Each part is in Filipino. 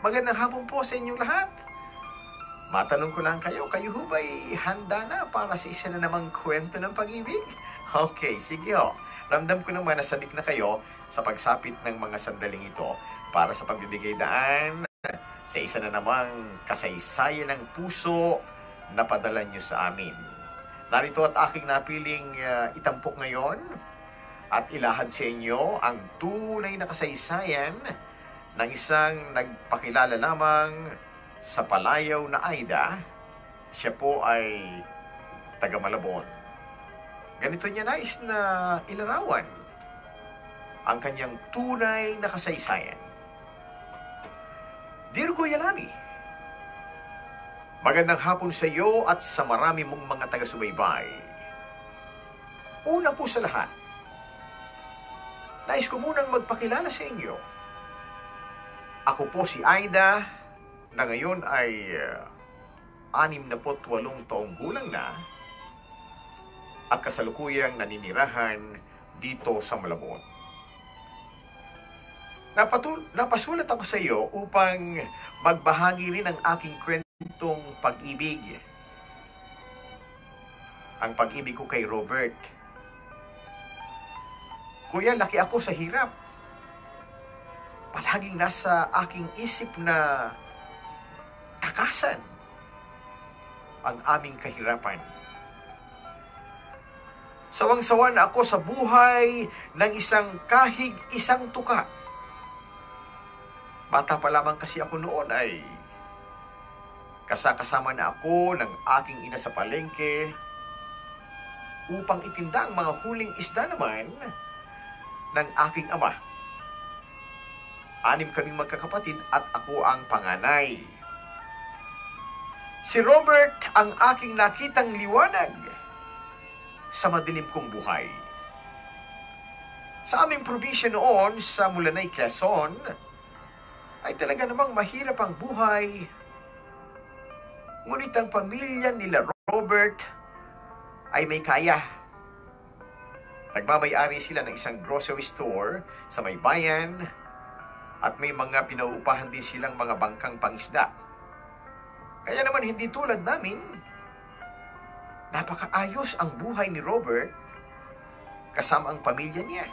Magandang hapon po sa inyong lahat. Matanong ko lang kayo ho ba'y handa na para sa isa na namang kwento ng pag-ibig? Okay, sige ho. Ramdam ko naman na sabik na kayo sa pagsapit ng mga sandaling ito para sa pagbibigay daan sa isa na namang kasaysayan ng puso na padala nyo sa amin. Narito at aking napiling itampok ngayon at ilahad sa inyo ang tunay na kasaysayan ng isang nagpakilala lamang sa palayaw na Aida. Siya po ay taga Malabon. Ganito niya nais na ilarawan ang kanyang tunay na kasaysayan. Dear Kuya Lani, magandang hapon sa iyo at sa marami mong mga taga-subaybay. Una po sa lahat, nais ko munang magpakilala sa inyo. Ako po si Aida, na ngayon ay 68 taong gulang na at kasalukuyang naninirahan dito sa Malabon. Napasulat ako sa iyo upang magbahagi rin ang aking kwentong pag-ibig. Ang pag-ibig ko kay Robert. Kuya, laki ako sa hirap. Palaging nasa aking isip na takasan ang aming kahirapan. Sawang-sawa na ako sa buhay ng isang kahig isang tuka. Bata pa lamang kasi ako noon ay kasama na ako ng aking ina sa palengke upang itinda ang mga huling isda naman ng aking ama. 6 kaming magkakapatid at ako ang panganay. Si Robert ang aking nakitang liwanag sa madilim kong buhay. Sa aming probinsya noon sa Mulanay, Quezon, ay talaga namang mahirap ang buhay. Ngunit ang pamilya nila Robert ay may kaya. Nagmamay-ari sila ng isang grocery store sa may bayan at may mga pinauupahan din silang mga bangkang pangisda. Kaya naman hindi tulad namin, napakaayos ang buhay ni Robert kasama ang pamilya niya.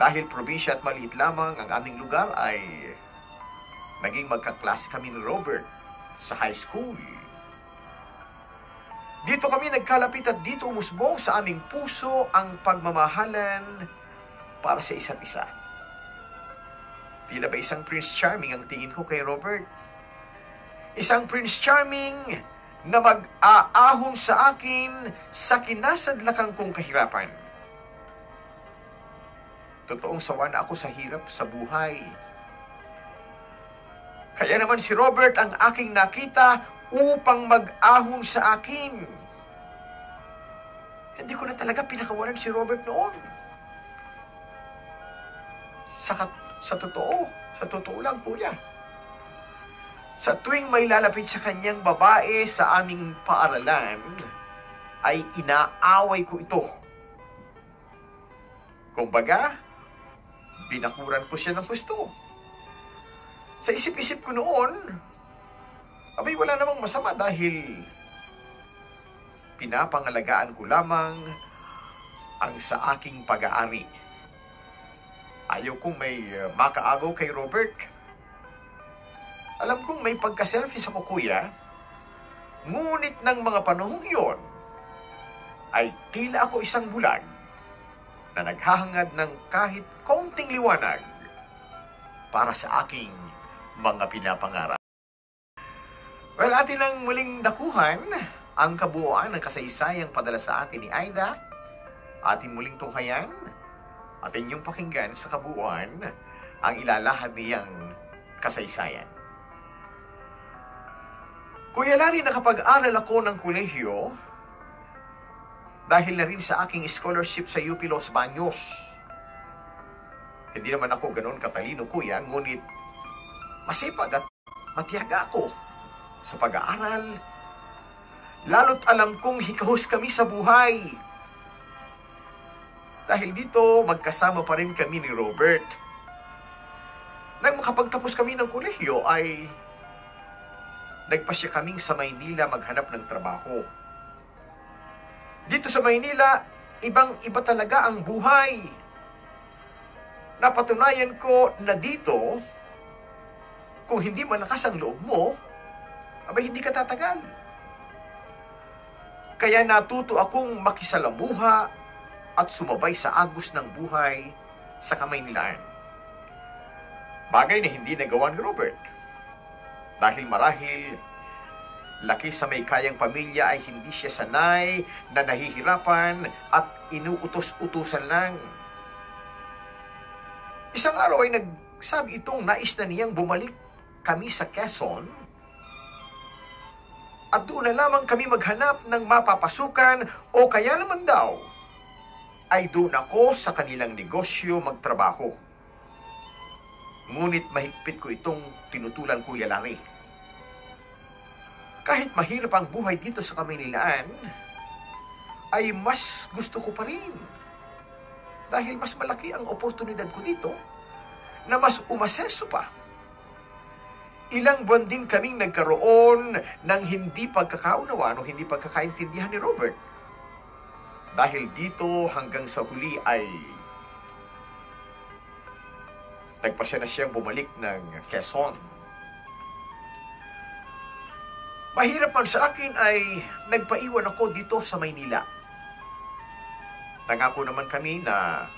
Dahil probinsya at maliit lamang ang aming lugar ay naging magkaklase kami ni Robert sa high school. Dito kami nagkalapit at dito umusbong sa aming puso ang pagmamahalan para sa isa't isa. Tila ba isang Prince Charming ang tingin ko kay Robert? Isang Prince Charming na mag-aahon sa akin sa kinasadlakan kong kahirapan. Totoong sawa na ako sa hirap sa buhay. Kaya naman si Robert ang aking nakita upang mag-ahon sa akin. Hindi ko na talaga pinakawalan si Robert noon. Sa totoo lang, kuya. Sa tuwing may lalapit sa kanyang babae sa aming paaralan, ay inaaway ko ito. Kumbaga, binakuran ko siya ng gusto. Sa isip-isip ko noon, abay wala namang masama dahil pinapangalagaan ko lamang ang sa aking pag-aari. Ayaw kong may makaagaw kay Robert. Alam kong may pagka-selfish ako, kuya. Ngunit ng mga panahong iyon, ay tila ako isang bulag na naghahangad ng kahit kaunting liwanag para sa aking mga pinapangarap. Well, atin ang muling dakuhan ang kabuuan ng kasaysayang padala sa atin ni Aida. Atin muling tunghayan at inyong pakinggan sa kabuuan ang ilalahad niyang kasaysayan. Kuya Larry, nakapag-aral ako ng kolehiyo dahil na rin sa aking scholarship sa UP Los Baños. Hindi naman ako ganoon katalino, kuya, ngunit masipag at matiyaga ako sa pag-aaral. Lalo't alam kong hikahos kami sa buhay. Dahil dito, magkasama pa rin kami ni Robert. Nang makapagtapos kami ng kolehiyo ay nagpasya kaming sa Maynila maghanap ng trabaho. Dito sa Maynila, ibang-iba talaga ang buhay. Napatunayan ko na dito, kung hindi malakas ang loob mo, abay hindi ka tatagal. Kaya natuto akong makisalamuha at sumabay sa agos ng buhay sa Kamaynilaan. Bagay na hindi nagawa ni Robert. Dahil marahil, laki sa may kayang pamilya ay hindi siya sanay na nahihirapan at inuutos-utusan lang. Isang araw ay nagsabi itong nais na niyang bumalik kami sa Quezon at doon na lamang kami maghanap ng mapapasukan o kaya naman daw ay doon ako sa kanilang negosyo magtrabaho. Ngunit mahigpit ko itong tinutulan Kuya Larry. Kahit mahirap ang buhay dito sa Kamaynilaan, ay mas gusto ko pa rin. Dahil mas malaki ang oportunidad ko dito na mas umaseso pa. Ilang buwan din kaming nagkaroon ng hindi pagkakaunawaan o hindi pagkakaintindihan ni Robert. Dahil dito hanggang sa huli ay nagpasya na siyang bumalik ng Quezon. Mahirap man sa akin ay nagpaiwan ako dito sa Maynila. Nangako naman kami na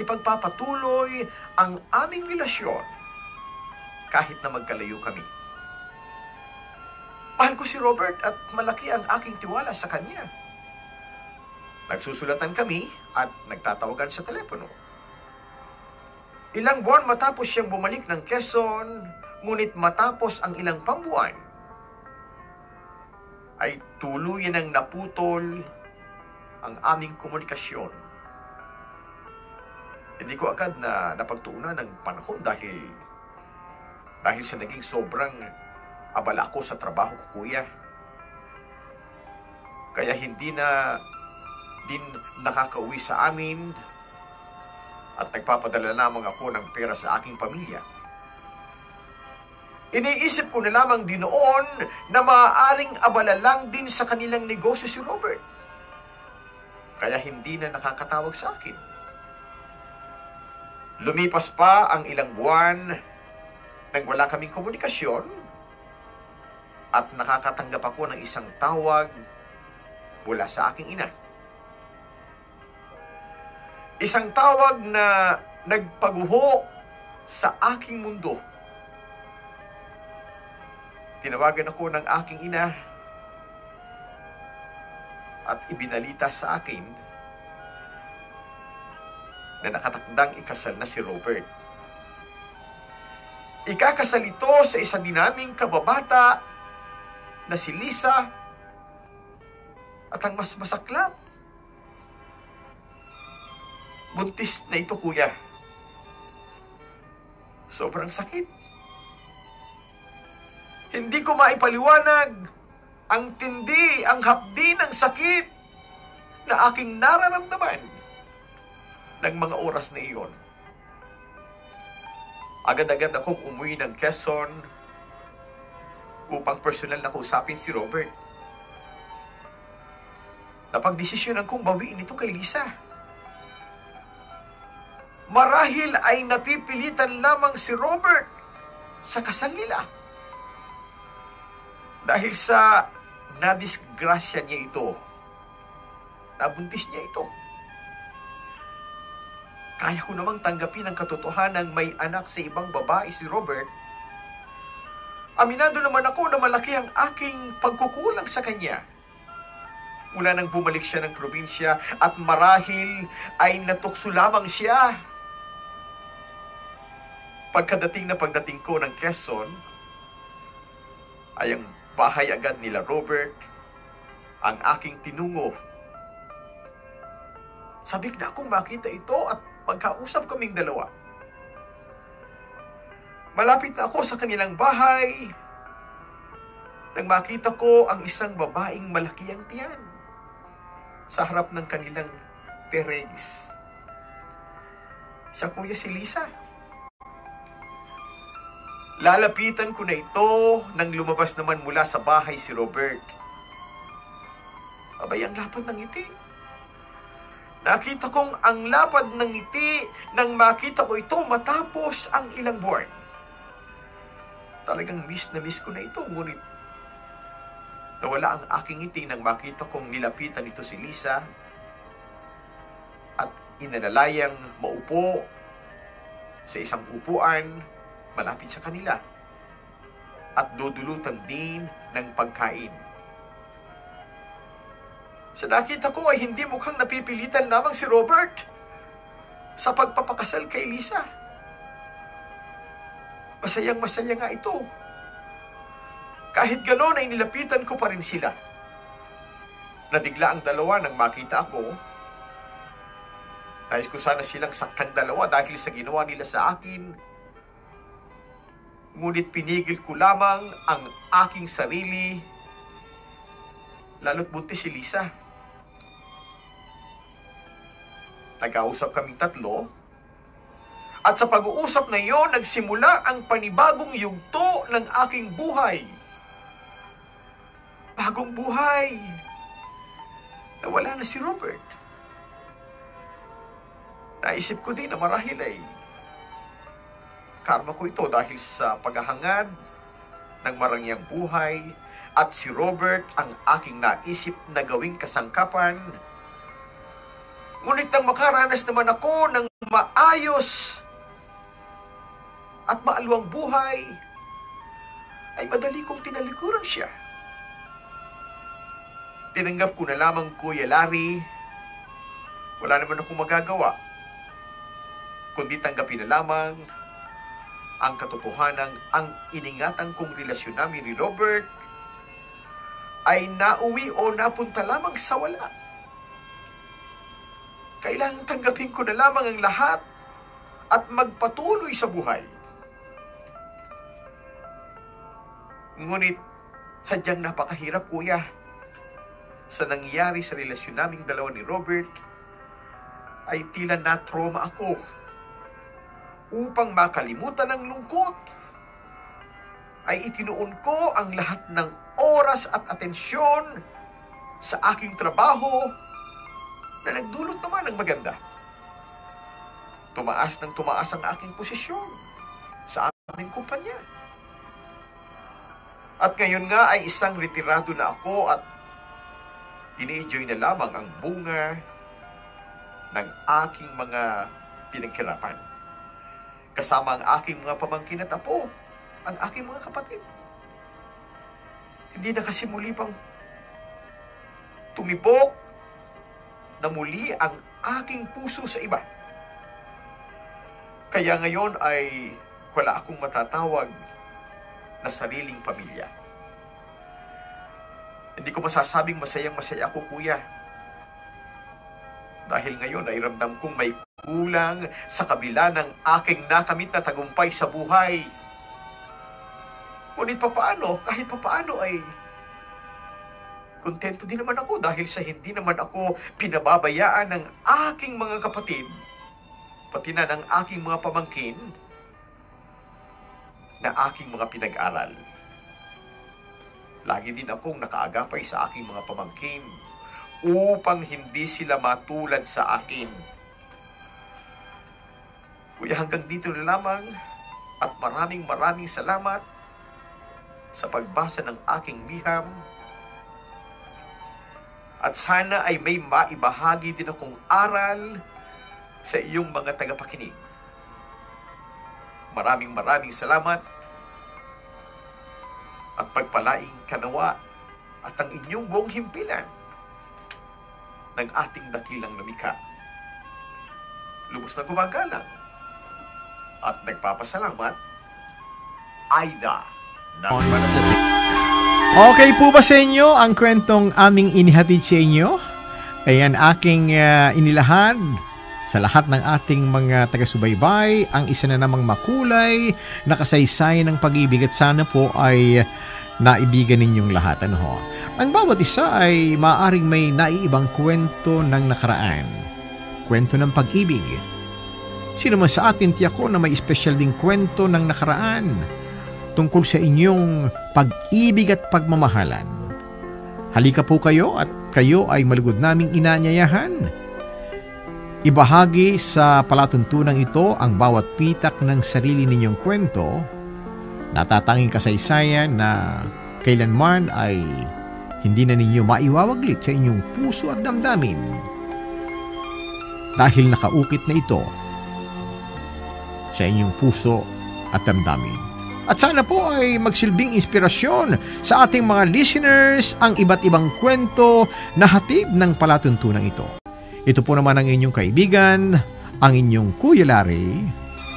ipagpapatuloy ang aming relasyon kahit na magkalayo kami. Mahal ko si Robert at malaki ang aking tiwala sa kanya. Nagsusulatan kami at nagtatawagan sa telepono. Ilang buwan matapos siyang bumalik ng Quezon, ngunit matapos ang ilang pambuwan, ay tuluyan ang naputol ang aming komunikasyon. Hindi ko agad na napagtuunan ng panahon dahil sa naging sobrang abala ako sa trabaho ko, Kuya. Kaya hindi na din nakakauwi sa amin at nagpapadala lamang ako ng pera sa aking pamilya. Iniisip ko na lamang din noon na maaaring abala lang din sa kanilang negosyo si Robert. Kaya hindi na nakakatawag sa akin. Lumipas pa ang ilang buwan nang wala kaming komunikasyon at nakakatanggap ako ng isang tawag mula sa aking ina. Isang tawag na nagpaguho sa aking mundo. Tinawagan ako ng aking ina at ibinalita sa akin na nakatakdang ikasal na si Robert. Ikakasal ito sa isa din naming kababata na si Lisa at ang mas masaklap, buntis na ito, Kuya. Sobrang sakit. Hindi ko maipaliwanag ang tindi, ang hapdi ng sakit na aking nararamdaman ng mga oras na iyon. Agad-agad akong umuwi ng Quezon upang personal na kausapin si Robert. Napagdesisyonan kong bawiin ito kay Lisa. Marahil ay napipilitan lamang si Robert sa kasal nila. Dahil sa nadisgrasya niya ito, nabuntis niya ito. Kaya ko namang tanggapin ang katotohanan may anak sa ibang babae si Robert. Aminado naman ako na malaki ang aking pagkukulang sa kanya. Mula nang bumalik siya ng probinsya at marahil ay natukso lamang siya. Pagdating ko ng Quezon, ay ang bahay agad nila Robert ang aking tinungo. Sabik na akong makita ito at magkausap kaming dalawa. Malapit na ako sa kanilang bahay nang makita ko ang isang babaeng malaki ang tiyan sa harap ng kanilang terrace. Sa Kuya si Lisa. Lalapitan ko na ito nang lumabas naman mula sa bahay si Robert. Abay, ang lapad ng ngiti. Nakita kong ang lapad ng ngiti nang makita ko ito matapos ang ilang buwan. Talagang miss na miss ko na ito, ngunit nawala ang aking ngiti nang makita kong nilapitan ito si Lisa at inalalayang maupo sa isang upuan malapit sa kanila at dudulutan din ng pagkain. Sa nakita ko ay hindi mukhang napipilitan lamang si Robert sa pagpapakasal kay Lisa. Masayang-masaya nga ito. Kahit gano'n ay nilapitan ko pa rin sila. Nabigla ang dalawa nang makita ako. Nais ko sana silang saktan dalawa dahil sa ginawa nila sa akin. Ngunit pinigil ko lamang ang aking sarili, lalo't buntis si Lisa. Nag-ausap kaming tatlo, at sa pag-uusap na iyon, nagsimula ang panibagong yugto ng aking buhay. Bagong buhay. Nawala na si Robert. Naisip ko din na marahil ay karma ko ito dahil sa paghahangad ng marangyang buhay at si Robert ang aking naisip na gawing kasangkapan. Ngunit nang makaranas naman ako ng maayos at maalwang buhay, ay madali kong tinalikuran siya. Tinanggap ko na lamang, Kuya Larry. Wala naman akong magagawa, kundi tanggapin na lamang ang katotohanan ang iningatan kong relasyon namin ni Robert ay nauwi o napunta lamang sa wala. Kailangang tanggapin ko na lamang ang lahat at magpatuloy sa buhay. Ngunit sadyang napakahirap, Kuya. Sa nangyari sa relasyon naming dalawa ni Robert, ay tila na-trauma ako. Upang makalimutan ang lungkot, ay itinuon ko ang lahat ng oras at atensyon sa aking trabaho na nagdulot naman ng maganda. Tumaas ng tumaas ang aking posisyon sa aming kumpanya. At ngayon nga ay isang retirado na ako at ini-enjoy na lamang ang bunga ng aking mga pinagkirapan. Kasama ang aking mga pamangkin at apo, ang aking mga kapatid. Hindi na kasi muli pang tumibok na muli ang aking puso sa iba. Kaya ngayon ay wala akong matatawag na sariling pamilya. Hindi ko masasabing masayang-masaya ako, Kuya. Dahil ngayon ay ramdam kong may kulang sa kabila ng aking nakamit na tagumpay sa buhay. Ngunit papaano, kahit papaano ay kontento din naman ako dahil sa hindi naman ako pinababayaan ng aking mga kapatid, pati na ng aking mga pamangkin, na aking mga pinag-aral. Lagi din akong nakaagapay sa aking mga pamangkin upang hindi sila matulad sa akin. Kuya, hanggang dito na lamang at maraming salamat sa pagbasa ng aking liham. At sana ay may maibahagi din akong aral sa iyong mga tagapakinig. Maraming salamat at pagpalaing kanawa at ang inyong buong himpilan ng ating dakilang lumikha. Lubos na gumagalang at nagpapasalamat, Aida. Okay po ba sa inyo ang kwentong aming inihatid sa inyo? Ayan, aking inilahad sa lahat ng ating mga taga-subaybay, ang isa na namang makulay na kasaysayan ng pag-ibig at sana po ay naibigan ninyong lahat. Ano ho? Ang bawat isa ay maaaring may naiibang kwento ng nakaraan. Kwento ng pag-ibig. Sino man sa atin tiyak ko na may espesyal ding kwento ng nakaraan tungkol sa inyong pag-ibig at pagmamahalan. Halika po kayo at kayo ay malugod naming inaanyayahan. Ibahagi sa palatuntunang ito ang bawat pitak ng sarili ninyong kwento, natatanging kasaysayan na kailanman ay hindi na ninyo maiwawaglit sa inyong puso at damdamin dahil nakaukit na ito sa inyong puso at damdamin. At sana po ay magsilbing inspirasyon sa ating mga listeners ang iba't ibang kwento na hatid ng palatuntunang ito. Ito po naman ang inyong kaibigan, ang inyong Kuya Larry.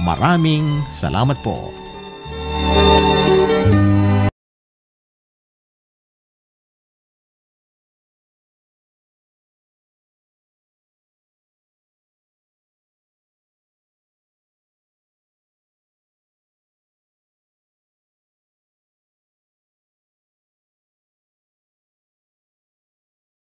Maraming salamat po.